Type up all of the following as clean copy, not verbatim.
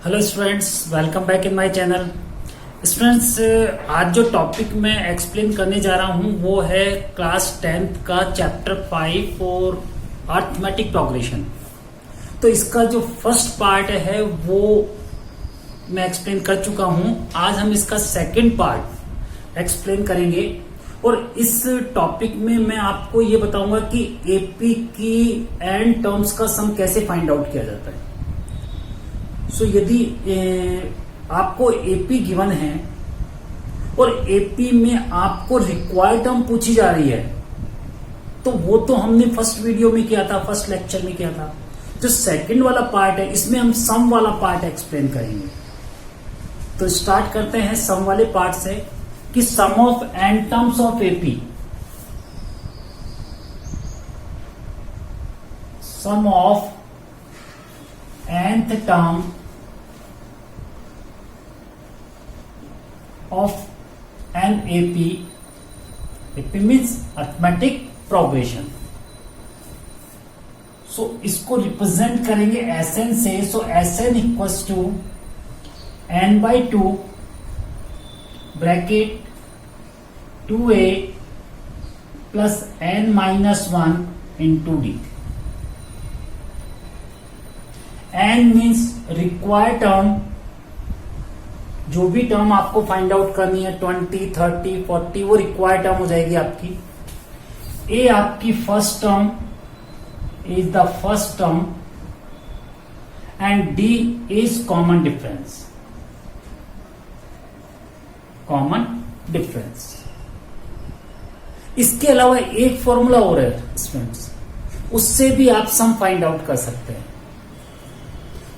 Hello students, welcome back in my channel. Students, आज जो topic मैं एक्सप्लेन करने जा रहा हूँ वो है क्लास 10th का चैप्टर 5 और अरिथमेटिक प्रोग्रेशन। तो इसका जो फर्स्ट पार्ट है वो मैं एक्सप्लेन कर चुका हूँ। आज हम इसका सेकंड पार्ट एक्सप्लेन करेंगे और इस टॉपिक में मैं आपको ये बताऊंगा कि एपी की एंड टर्म्स का सम कैसे फाइंड आउट किया जाता है। सो यदि आपको एपी गिवन है और एपी में आपको रिक्वायर्ड टर्म पूछी जा रही है तो वो तो हमने फर्स्ट वीडियो में किया था, फर्स्ट लेक्चर में किया था। जो सेकंड वाला पार्ट है इसमें हम सम वाला पार्ट एक्सप्लेन करेंगे। तो स्टार्ट करते हैं सम वाले पार्ट से कि sum of n terms of AP, sum of nth term of an AP means arithmetic progression। So इसको रिप्रेजेंट करेंगे Sn से। So Sn equals to n/2 bracket 2a plus n-1 into d. N means required term, जो भी term आपको find out करनी है 20, 30, 40 वो required term हो जाएगी आपकी। ए आपकी first term is the first term and D is common difference, common difference. इसके अलावा एक फॉर्मूला और है स्टूडेंट्स, उससे भी आप सम फाइंड आउट कर सकते हैं।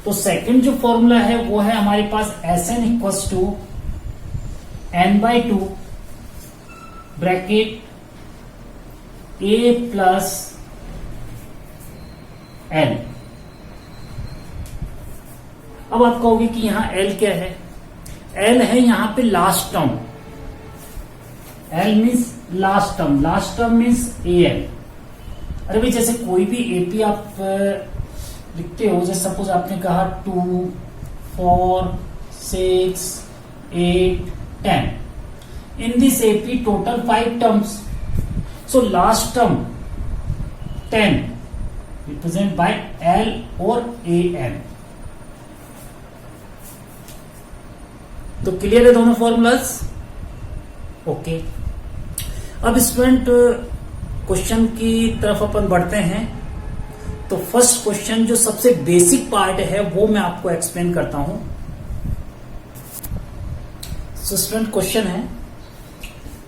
तो सेकंड जो फॉर्मूला है वो है हमारे पास Sn equals to n/2 bracket a plus l। अब आप कहोगे कि यहां l क्या है? l है यहां पे last term. l means last term, last term means an। अरे भाई जैसे कोई भी एपी आप लिखते हो, जैसे सपोज आपने कहा 2, 4, 6, 8, 10। In this AP total 5 terms. So last term 10 represent by L और AN। तो क्लियर है दोनों फॉर्मूलाज? ओके। अब स्टूडेंट क्वेश्चन की तरफ अपन बढ़ते हैं। तो फर्स्ट क्वेश्चन जो सबसे बेसिक पार्ट है वो मैं आपको एक्सप्लेन करता हूं। सो स्टूडेंट क्वेश्चन है,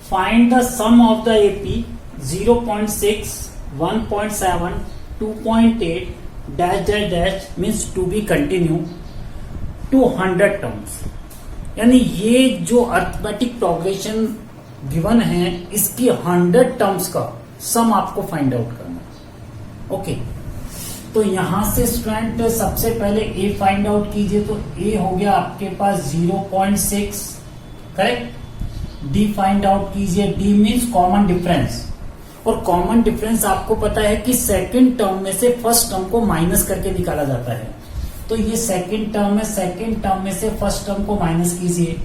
find the sum of the AP 0.6, 1.7, 2.8 dash dash dash means to be continue to 100 terms. यानी ये जो अरिथमेटिक प्रोग्रेशन गिवन है इसकी 100 टर्म्स का सम आपको फाइंड आउट करना है। ओके। तो यहां से स्टूडेंट सबसे पहले ए फाइंड आउट कीजिए। तो ए हो गया आपके पास 0.6, करेक्ट। डी फाइंड आउट कीजिए। डी मीन्स कॉमन डिफरेंस, और कॉमन डिफरेंस आपको पता है कि सेकंड टर्म में से फर्स्ट टर्म को माइनस करके निकाला जाता है। तो ये सेकंड टर्म है, सेकंड टर्म में से फर्स्ट टर्म को माइनस कीजिए।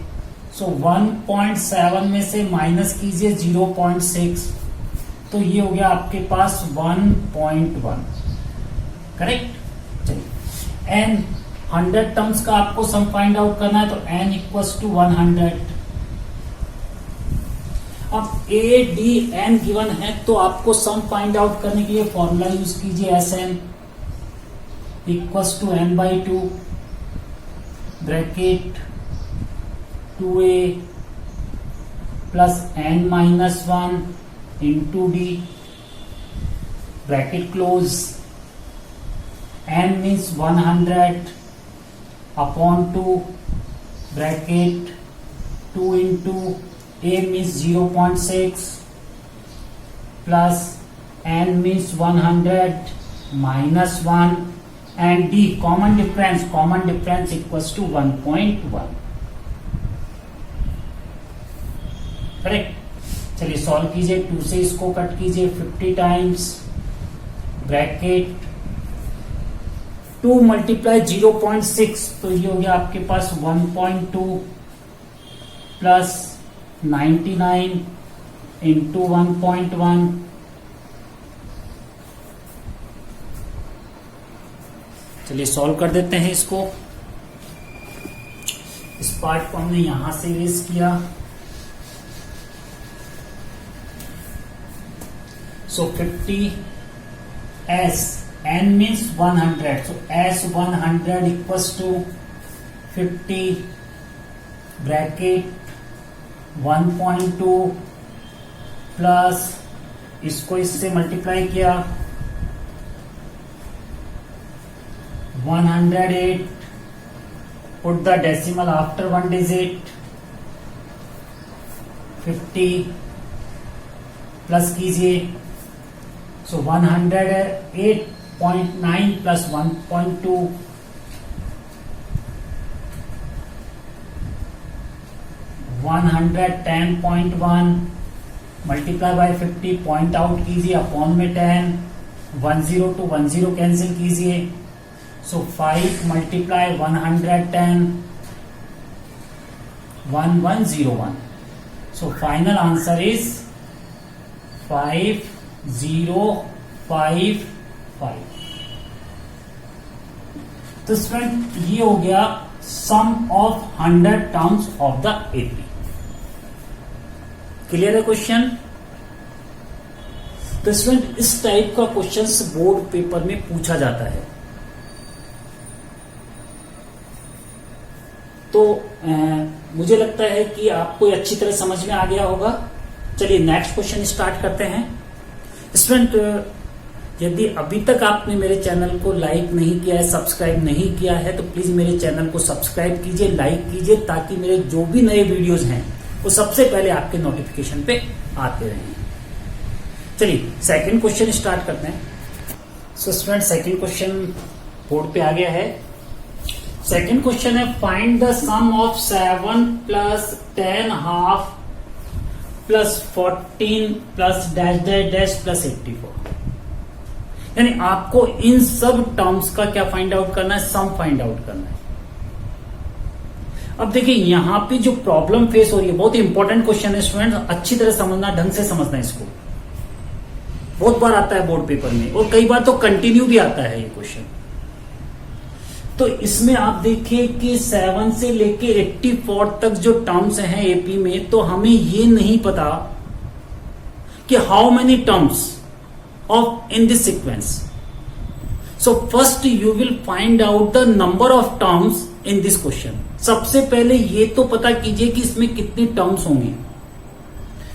सो 1.7 में से माइनस कीजिए 0.6, तो ये हो गया आपके पास 1.1, करेक्ट। चलिए n 100 टर्म्स का आपको सम फाइंड आउट करना है, तो n इक्वल्स टू 100। अब a d n गिवन है तो आपको सम फाइंड आउट करने के लिए फॉर्मूला यूज कीजिए Sn equals to n/2 bracket 2a plus n-1 into d bracket close. n means 100 upon 2 bracket 2 into a means 0.6 plus n means 100 minus 1 and d common difference equals to 1.1, correct. चलिए solve कीजिए। 2 से इसको cut कीजिए 50 times, bracket 2 multiply 0.6, तो ये हो गया आपके पास 1.2 प्लस 99 इंटू 1.1, चलिए सॉल्व कर देते हैं इसको। इस पार्ट को हमने यहां से इरेज किया। So 50 s n means 100, so s 100 equals to 50 bracket 1.2 plus इसको इससे मल्टीप्लाई किया 108, put the decimal after one digit, 50 plus कीजिए, so 108.9 plus 1.2, 110.1 multiply by 50, point out कीजिए, अपॉन में 10, 10 to 10 कैंसिल कीजिए, so 5 multiply 110, 1101, so final answer is 5055। तो student ये हो गया sum of 100 terms of the AP. Clear है क्वेश्चन? तो स्टूडेंट इस टाइप का क्वेश्चन बोर्ड पेपर में पूछा जाता है। तो मुझे लगता है कि आपको अच्छी तरह समझ में आ गया होगा। चलिए नेक्स्ट क्वेश्चन स्टार्ट करते हैं। स्टूडेंट यदि अभी तक आपने मेरे चैनल को लाइक नहीं किया है, सब्सक्राइब नहीं किया है, तो प्लीज मेरे चैनल को सब्सक्राइब कीजिए, लाइक कीजिए, ताकि मेरे जो भी नए वीडियोस हैं वो सबसे पहले आपके नोटिफिकेशन पे आते रहें। चलिए सेकंड क्वेश्चन स्टार्ट करते हैं। So student second question board पे आ गया है। सेकंड क्वेश्चन है find the sum of 7 plus 10 half plus 14 plus dash dash dash plus 84। यानी आपको इन सब टर्म्स का क्या फाइंड आउट करना है? सम फाइंड आउट करना है। अब देखिए यहां पे जो प्रॉब्लम फेस हो रही है, बहुत ही इंपॉर्टेंट क्वेश्चन है स्टूडेंट, अच्छी तरह समझना, ढंग से समझना इसको। बहुत बार आता है बोर्ड पेपर में और कई बार तो कंटिन्यू भी आता है ये क्वेश्चन। तो इसमें आप देखिए कि 7 से लेके 84 तक जो टर्म्स हैं एपी में, तो हमें ये नहीं पता कि how many terms of in this sequence. So first you will find out the number of terms in this question. सबसे पहले ये तो पता कीजिए कि इसमें कितनी टर्म्स होंगी।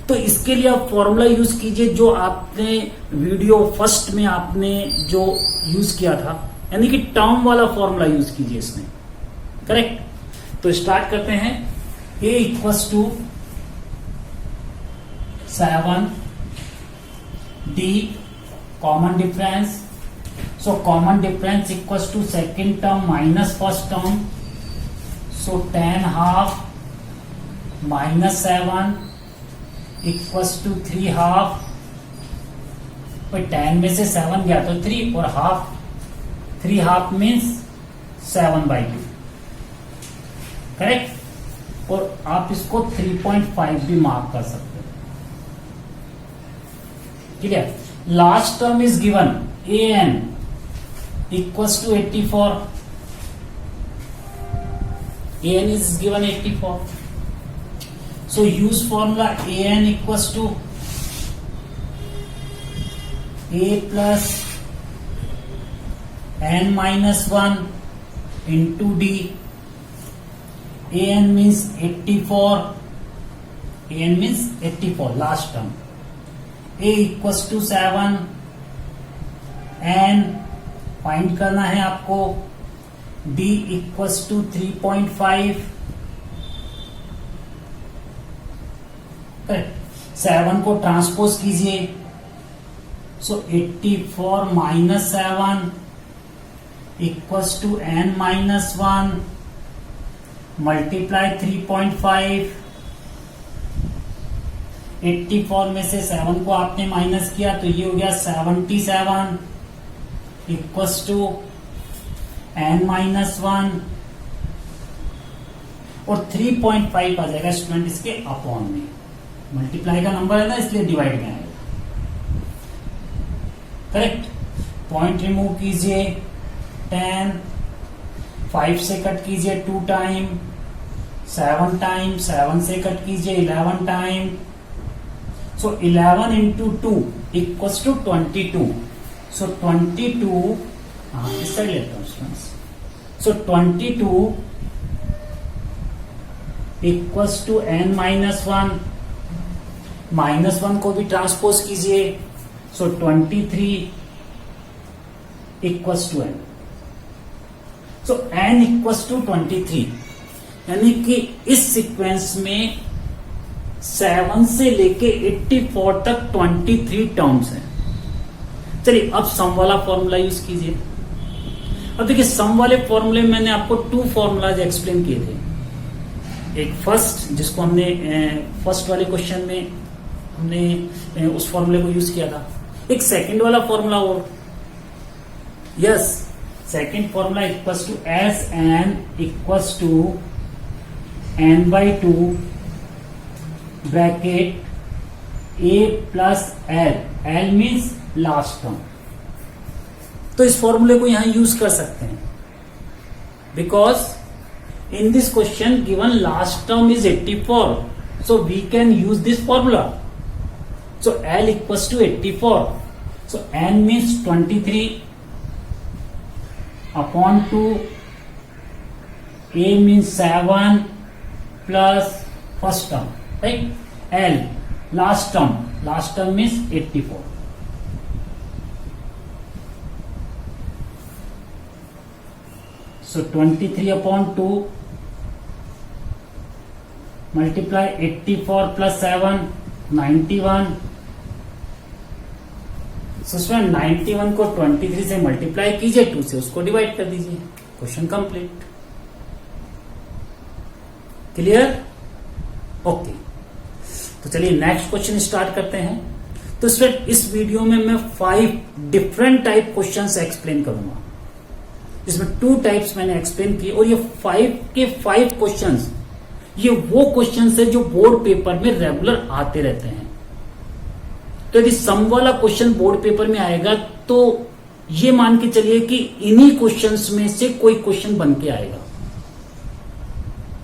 तो इसके लिए आप फॉर्मूला यूज कीजिए जो आपने वीडियो फर्स्ट में आपने जो यूज किया था, यानी कि टर्म वाला फॉर्मूला यूज कीजिए इसमें। करेक्ट? तो स्टार्ट करते हैं। a equals to 7, d common difference, so common difference equals to second term minus first term, so 10 half minus 7 equals to 3 half. 10 में से 7 गया तो 3 और हाफ, 3 हाफ मीन्स 7/2। करेक्ट? और आप इसको 3.5 भी मार्क कर सकते हैं। Clear? Last term is given an equals to 84। an is given 84. So use formula an equals to a plus n minus 1 into d. an means 84. an means 84 last term. a equals to 7. n find करना है आपको। d equals to 3.5। 7 को transpose कीजिए, so 84 minus 7 equals to n minus 1 multiply 3.5। 84 में से 7 को आपने minus किया तो ये हो गया 77 इक्वल्स टू n-1 और 3.5 आ जाएगा स्टूडेंट इसके अपॉन में। मल्टीप्लाई का नंबर है ना, इसलिए डिवाइड में आएगा। करेक्ट। पॉइंट रिमूव कीजिए 10, 5 से कट कीजिए 2 टाइम, 7 टाइम, 7 से कट कीजिए 11 time. So 11 into 2 equals to 22। So 22, इस साइड लेता हूं students. So 22 equals to n-1, -1 को भी ट्रांसपोज कीजिए। So 23 equals to n। So n equals to 23, यानी कि इस सीक्वेंस में 7 से लेके 84 तक 23 टर्म्स हैं। चलिए अब सम वाला फॉर्मूला यूज कीजिए। अब देखिए सम वाले फॉर्मूले में मैंने आपको 2 फॉर्मूलाज एक्सप्लेन किए थे। एक फर्स्ट, जिसको हमने फर्स्ट वाले क्वेश्चन में हमने उस फॉर्मूले को यूज किया था। एक सेकंड वाला फॉर्मूला और yes, second formula equals to S N equals to n/2 bracket a plus L, L means last term. तो इस फॉर्मूले को यहां यूज कर सकते हैं, because in this question given last term is 84, so we can use this formula. So L equals to 84, so n means 23 upon 2, a means 7 plus first term, right? L last term means 84. So 23 upon 2 multiply 84 plus 7, 91. So student 91 को 23 से multiply कीजिए, 2 से उसको divide कर दीजिए, question complete. Clear? Okay, तो चलिए next question start करते हैं। तो स्टूडेंट इस वीडियो में मैं 5 डिफरेंट टाइप क्वेश्चंस एक्सप्लेन करूंगा, जिसमें 2 टाइप्स मैंने एक्सप्लेन किए, और ये 5 के 5 क्वेश्चंस ये वो क्वेश्चंस है जो बोर्ड पेपर में रेगुलर आते रहते हैं। तो यदि सम वाला क्वेश्चन बोर्ड पेपर में आएगा तो ये मान के चलिए कि इन्हीं क्वेश्चंस में से कोई क्वेश्चन बन के आएगा,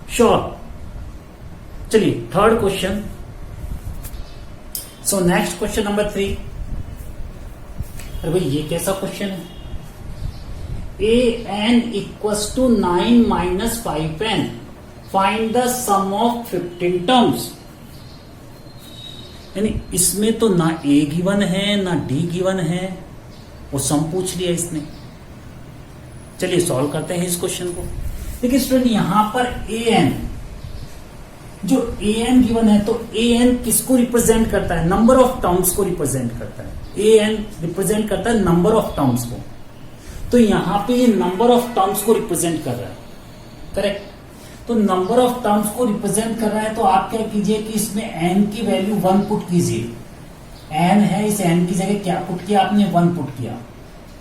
श्योर। चलिए third question. So next question number 3। अरे भाई ये कैसा क्वेश्चन है? an equals to 9 minus 5n, find the sum of 15 terms. यानी इसमें तो ना a गिवन है ना d गिवन है, वो सम पूछ लिया इसने। चलिए सॉल्व करते हैं इस क्वेश्चन को। देखिए स्टूडेंट यहां पर an, जो an गिवन है, तो an किसको रिप्रेजेंट करता है? नंबर ऑफ टर्म्स को रिप्रेजेंट करता है। an रिप्रेजेंट करता है नंबर ऑफ टर्म्स को, तो यहां पे ये नंबर ऑफ टर्म्स को रिप्रेजेंट कर रहा है, करेक्ट। तो नंबर ऑफ टर्म्स को रिप्रेजेंट कर रहा है, तो आप क्या कीजिए कि इसमें n की वैल्यू 1 पुट कीजिए। n है, इस n की जगह क्या पुट किया आपने? 1 पुट किया।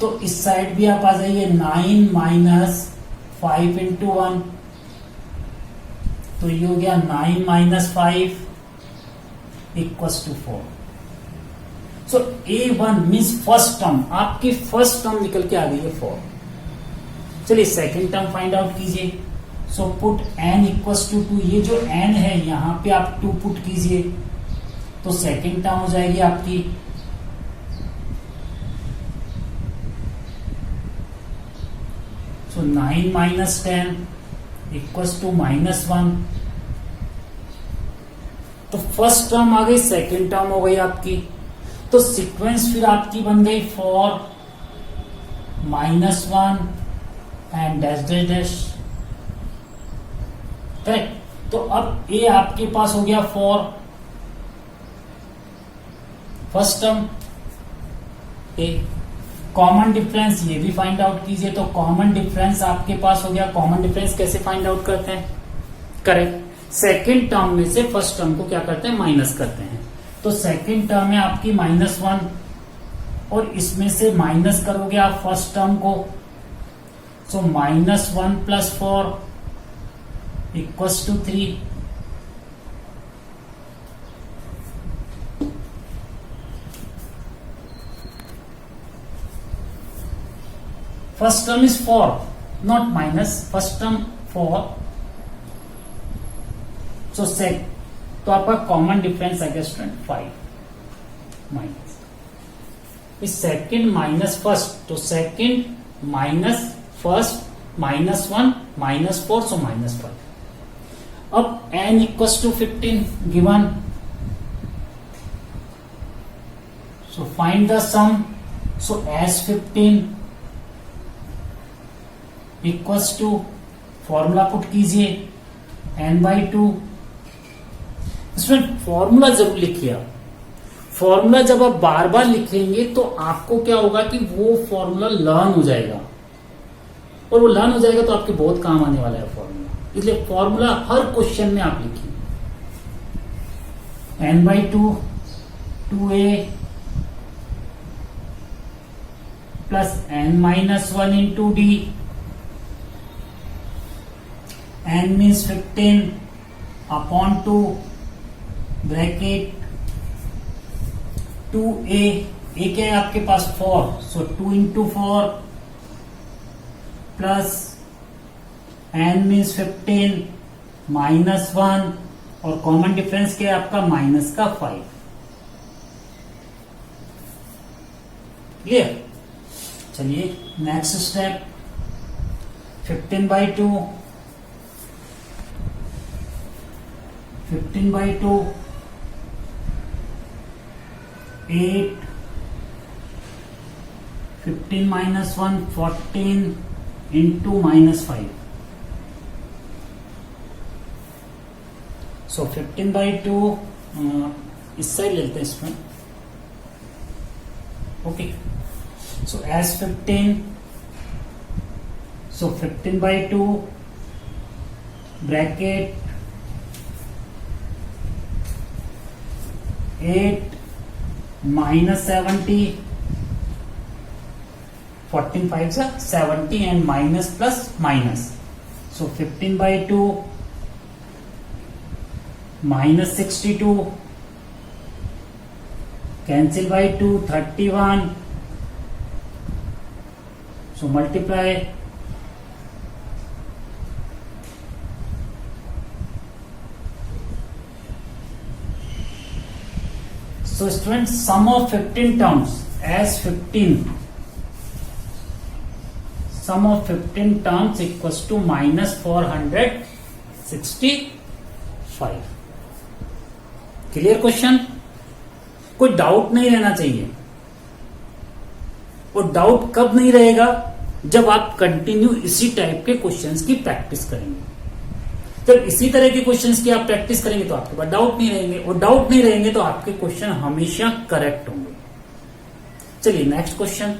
तो इस साइड भी आप आ जाइए, 9 माइनस 5 इंटू 1, तो ये हो गया 9 minus 5 equals to 4। So a1 means first term, आपकी फर्स्ट टर्म निकल के आ गई है 4। चलिए सेकेंड टर्म फाइंड आउट कीजिए। So put n equals to 2, ये जो n है यहां पे आप 2 पुट कीजिए, तो सेकेंड टर्म हो जाएगी आपकी सो 9 माइनस 10 इक्वल्स टू -1। तो फर्स्ट टर्म आ गई, सेकेंड टर्म हो गई आपकी। तो सीक्वेंस फिर आपकी बन गई 4 -1 and dash dash dash, correct. तो अब ए आपके पास हो गया 4 फर्स्ट टर्म ए। कॉमन डिफरेंस ये भी फाइंड आउट कीजिए, तो कॉमन डिफरेंस आपके पास हो गया। कॉमन डिफरेंस कैसे फाइंड आउट करते हैं? करेक्ट, सेकेंड टर्म में से फर्स्ट टर्म को क्या करते हैं? माइनस करते हैं। तो सेकेंड टर्म है आपकी -1, और इसमें से माइनस करोगे आप फर्स्ट टर्म को, So minus 1 plus 4 equals to 3. First term is 4, not minus. First term 4. So sec, तो आपका कॉमन डिफरेंस आ गया स्टूडेंट 5 माइनस इस सेकेंड माइनस फर्स्ट, तो second minus first minus 1 minus 4, so minus 5. अब n equals to 15 given, so find the sum. So S 15 equals to, formula put कीजिए n/2. इसमें formula जब लिखिए, फॉर्मूला जब आप बार बार लिखेंगे तो आपको क्या होगा कि वो फॉर्मूला लर्न हो जाएगा, और वो लर्न हो जाएगा तो आपके बहुत काम आने वाला है फॉर्मूला. इसलिए फॉर्मूला हर क्वेश्चन में आप लिखिए. n/2 2a plus n-1 into d. n means 15 upon 2 bracket 2a. a क्या है आपके पास 4, सो 2 into 4 plus n means 15 minus 1, और कॉमन डिफरेंस क्या है आपका माइनस का 5. क्लियर. चलिए next step. 15/2 8 15 minus 1 14 into minus 5. So 15/2 इस साइड लेते हैं इसमें. Okay, so as 15, so 15/2 bracket 8 minus 70, 14 5s are 70 and minus plus minus, so 15/2 minus 62, cancel by 2 31, so multiply. So students, sum of 15 terms as 15, sum of 15 terms equals to minus 465. Clear question. कोई doubt नहीं रहना चाहिए. और doubt कब नहीं रहेगा, जब आप कंटिन्यू इसी टाइप के क्वेश्चंस की प्रैक्टिस करेंगे. जब इसी तरह के क्वेश्चंस की आप प्रैक्टिस करेंगे तो आपके पास डाउट नहीं रहेंगे, और डाउट नहीं रहेंगे तो आपके क्वेश्चन हमेशा करेक्ट होंगे. चलिए next question.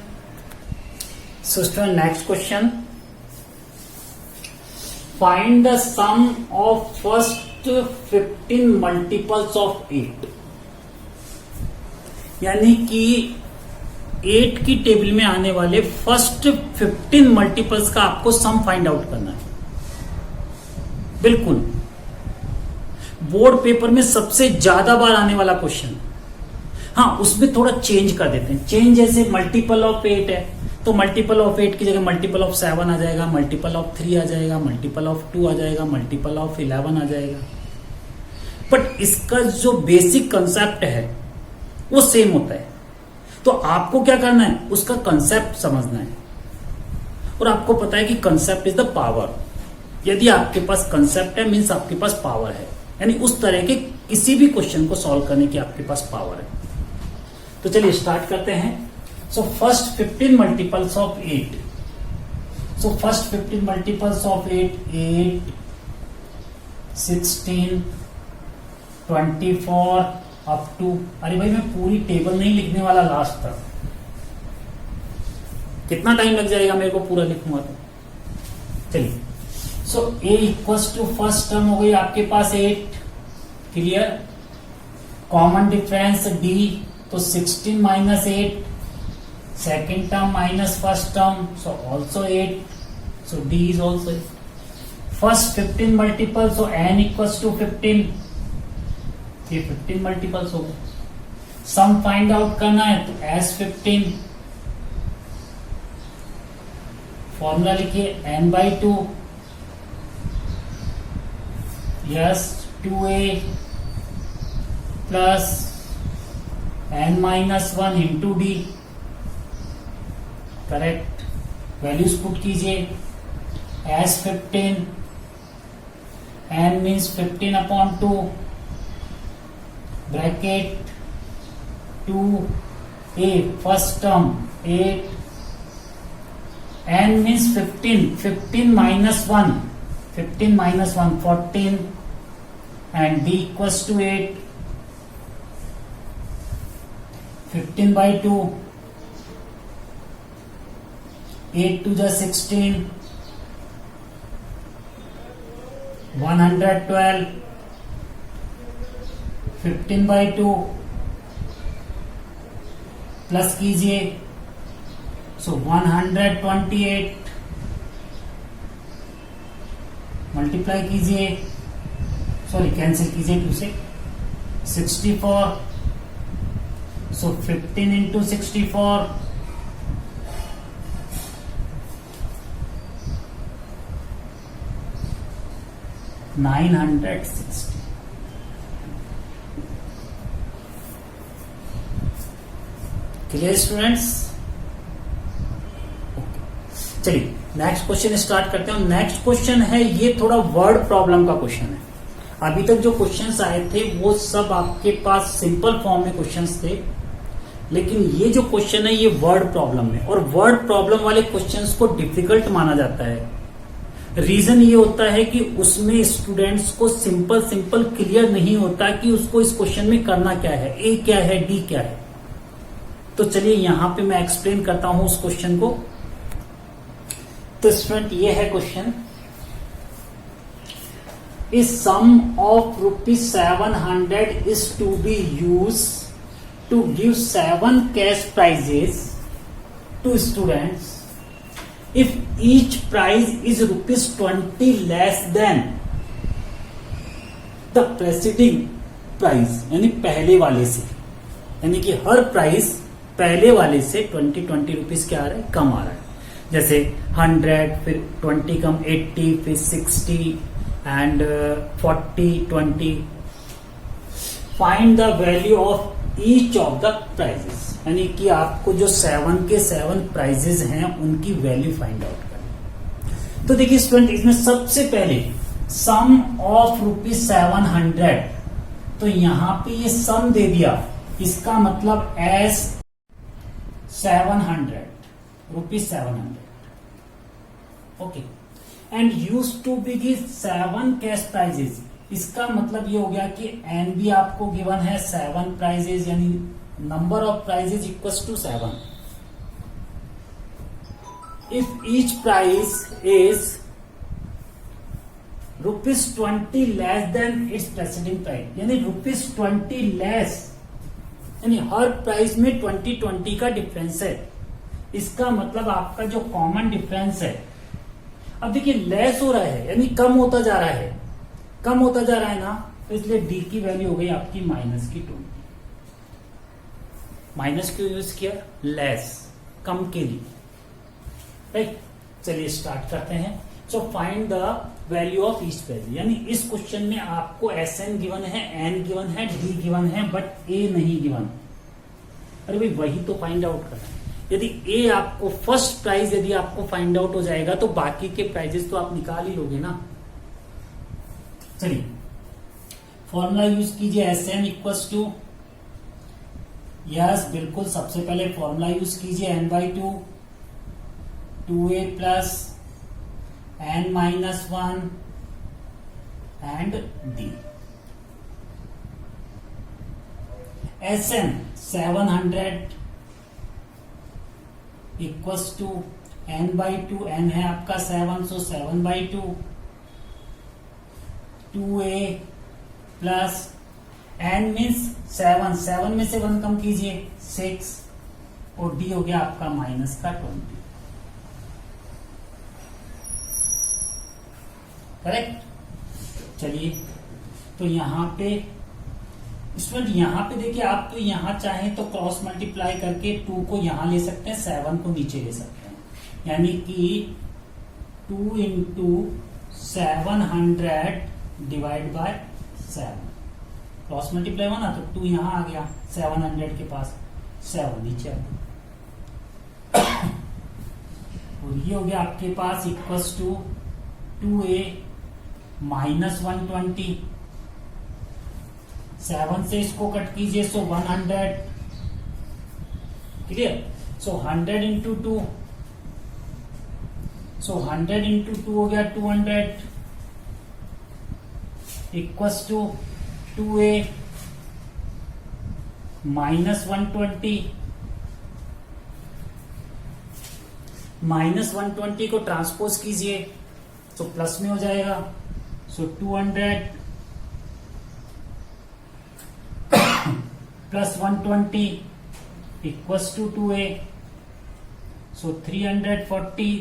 So student, next question. Find the sum of first 15 multiples of 8. यानी कि 8 की टेबल में आने वाले फर्स्ट 15 मल्टीपल्स का आपको सम फाइंड आउट करना है. बिल्कुल बोर्ड पेपर में सबसे ज्यादा बार आने वाला क्वेश्चन. हाँ, उसमें थोड़ा चेंज कर देते हैं. चेंज जैसे मल्टीपल ऑफ 8 है तो मल्टीपल ऑफ 8 की जगह मल्टीपल ऑफ 7 आ जाएगा, मल्टीपल ऑफ 3 आ जाएगा, मल्टीपल ऑफ 2 आ जाएगा, मल्टीपल ऑफ 11 आ जाएगा. बट इसका जो बेसिक कंसेप्ट है वो सेम होता है. तो आपको क्या करना है, उसका कंसेप्ट समझना है. और आपको पता है कि कंसेप्ट इज द पावर. यदि आपके पास कंसेप्ट है मीन्स आपके पास पावर है. यानी उस तरह के किसी भी क्वेश्चन को सॉल्व करने की आपके पास पावर है. तो चलिए स्टार्ट करते हैं. So first 15 multiples of 8. So first 15 multiples of 8 16 24 up to, अरे भाई मैं पूरी टेबल नहीं लिखने वाला लास्ट तक. कितना टाइम लग जाएगा मेरे को पूरा लिखूंगा तो. चलिए, so a equals to first term हो गई आपके पास 8. क्लियर. कॉमन डिफरेंस d, तो 16 minus 8. Second term minus first term, so also 8. So D is also first 15 multiple, so n equals to 15. ये 15 मल्टीपल्स हो गए. सम फाइंड आउट करना है तो S15 फॉर्मूला लिखिए n/2 yes 2a plus n-1 into D. Correct. Values put कीजिए. S15 n means 15/2 bracket 2a first term 8 n means 15 minus 1 14 and d equals to 8. 15/2 8 to the 16 112. 15/2 plus कीजिए सो 128 multiply कीजिए sorry cancel कीजिए 2 से 64 सो 15 into 64 960. Clear students? चलिए next question start करते हैं. Next question है ये थोड़ा वर्ड प्रॉब्लम का क्वेश्चन है. अभी तक जो क्वेश्चंस आए थे वो सब आपके पास सिंपल फॉर्म में क्वेश्चंस थे, लेकिन ये जो क्वेश्चन है ये वर्ड प्रॉब्लम है. और वर्ड प्रॉब्लम वाले क्वेश्चंस को डिफिकल्ट माना जाता है. रीजन ये होता है कि उसमें स्टूडेंट्स को सिंपल क्लियर नहीं होता कि उसको इस क्वेश्चन में करना क्या है, ए क्या है, डी क्या है. तो चलिए यहां पे मैं एक्सप्लेन करता हूं उस क्वेश्चन को. तो स्टूडेंट ये है क्वेश्चन. इस sum of ₹700 is to be use to give 7 cash prizes to students if each prize is ₹20 less than the preceding price, यानी पहले वाले से, यानी कि हर प्राइस पहले वाले से 20 रुपीज क्या आ रहा है, कम आ रहा है. जैसे 100 फिर 20 कम 80 फिर 60 and 40 20. Find the value of each of the prizes, यानी कि आपको जो 7 के 7 प्राइजेस हैं उनकी वैल्यू फाइंड आउट करनी. तो देखिए स्टूडेंट इसमें सबसे पहले सम ऑफ ₹700, तो यहां पे ये सम दे दिया, इसका मतलब S 700 ₹700. Okay. And use to be give 7 cash prizes, इसका मतलब ये हो गया कि एन भी आपको गिवन है 7 प्राइजेस, यानी number of prizes equals to 7. If each prize is ₹20 less than its preceding prize, यानी ₹20 लेस, यानी हर प्राइस में 20 का डिफरेंस है. इसका मतलब आपका जो कॉमन डिफरेंस है, अब देखिए लेस हो रहा है यानी कम होता जा रहा है, कम होता जा रहा है ना, तो इसलिए डी की वैल्यू हो गई आपकी -20. माइनस क्यों यूज किया, लेस, कम के लिए. राइट. चलिए स्टार्ट करते हैं. सो find the value of each price, यानी इस क्वेश्चन में आपको SN गिवन है, N गिवन है, D गिवन है, बट A नहीं गिवन. अरे भाई वही तो फाइंड आउट करना है. यदि A आपको फर्स्ट प्राइस यदि आपको फाइंड आउट हो जाएगा तो बाकी के प्राइजेस तो आप निकाल ही लोगे ना. चलिए फॉर्मूला यूज कीजिए. SN इक्वल्स टू, यस बिल्कुल सबसे पहले फॉर्मूला यूज कीजिए n/2 2a plus n-1 and d. SN 700 equals to n/2, n है आपका 7, सो 7/2 2a प्लस n मीन्स 7 में से 1 कम कीजिए 6, और d हो गया आपका -20. करेक्ट। चलिए, तो यहाँ पे स्टूडेंट यहाँ पे देखिए, आप तो यहाँ चाहें तो क्रॉस मल्टीप्लाई करके 2 को यहाँ ले सकते हैं, 7 को नीचे ले सकते हैं, यानी कि 2 into 700 divide by 7। Cross multiply हुआ ना, तो 2 यहाँ आ गया 700 के पास, 7 नीचे आ गया। और ये हो गया आपके पास इक्वल्स टू 2a माइनस 120। 7 से इसको कट कीजिए, सो 100। क्लियर। सो 100 इंटू 2, सो 100 इंटू 2 हो गया 200 equals to 2a minus 120। Minus 120 को ट्रांसपोज कीजिए तो प्लस में हो जाएगा, so 200 plus 120 equals to 2a, so 320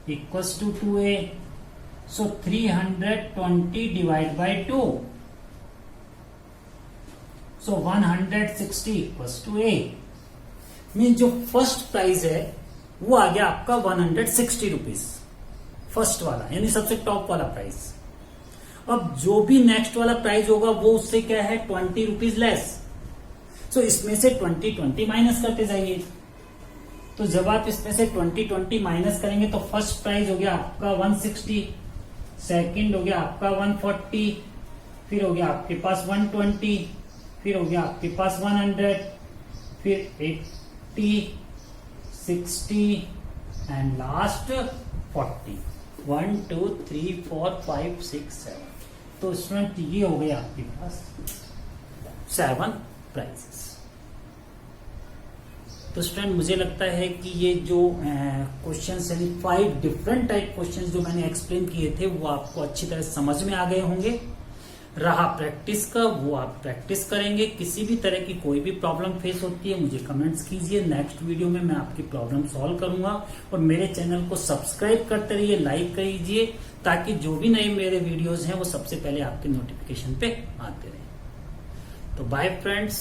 equals to 2a, so 320 divide by 2, so 160 equals to a। Mean जो फर्स्ट प्राइस है वो आ गया आपका 160 रुपीज, फर्स्ट वाला यानी सबसे टॉप वाला प्राइस। अब जो भी नेक्स्ट वाला प्राइस होगा वो उससे क्या है 20 रुपीज लेस। सो इसमें से 20 माइनस करते जाइए। तो जब आप इसमें से 20 माइनस करेंगे तो फर्स्ट प्राइस हो गया आपका 160, सेकंड हो गया आपका 140, फिर हो गया आपके पास 120, फिर हो गया आपके पास 100, फिर 80, 60 एंड लास्ट 40। 1 2 3 4 5 6 7। तो स्टूडेंट ये हो गया आपके पास 7 प्राइसेस। तो स्टूडेंट मुझे लगता है कि ये जो क्वेश्चंस यानी 5 डिफरेंट टाइप क्वेश्चंस जो मैंने एक्सप्लेन किए थे वो आपको अच्छी तरह समझ में आ गए होंगे। रहा प्रैक्टिस का, वो आप प्रैक्टिस करेंगे। किसी भी तरह की कोई भी प्रॉब्लम फेस होती है मुझे कमेंट्स कीजिए, नेक्स्ट वीडियो में मैं आपकी प्रॉब्लम सॉल्व करूंगा। और मेरे चैनल को सब्सक्राइब करते रहिए, लाइक कीजिए, ताकि जो भी नए मेरे वीडियोस हैं वो सबसे पहले आपके नोटिफिकेशन पे आते रहे। तो बाय फ्रेंड्स।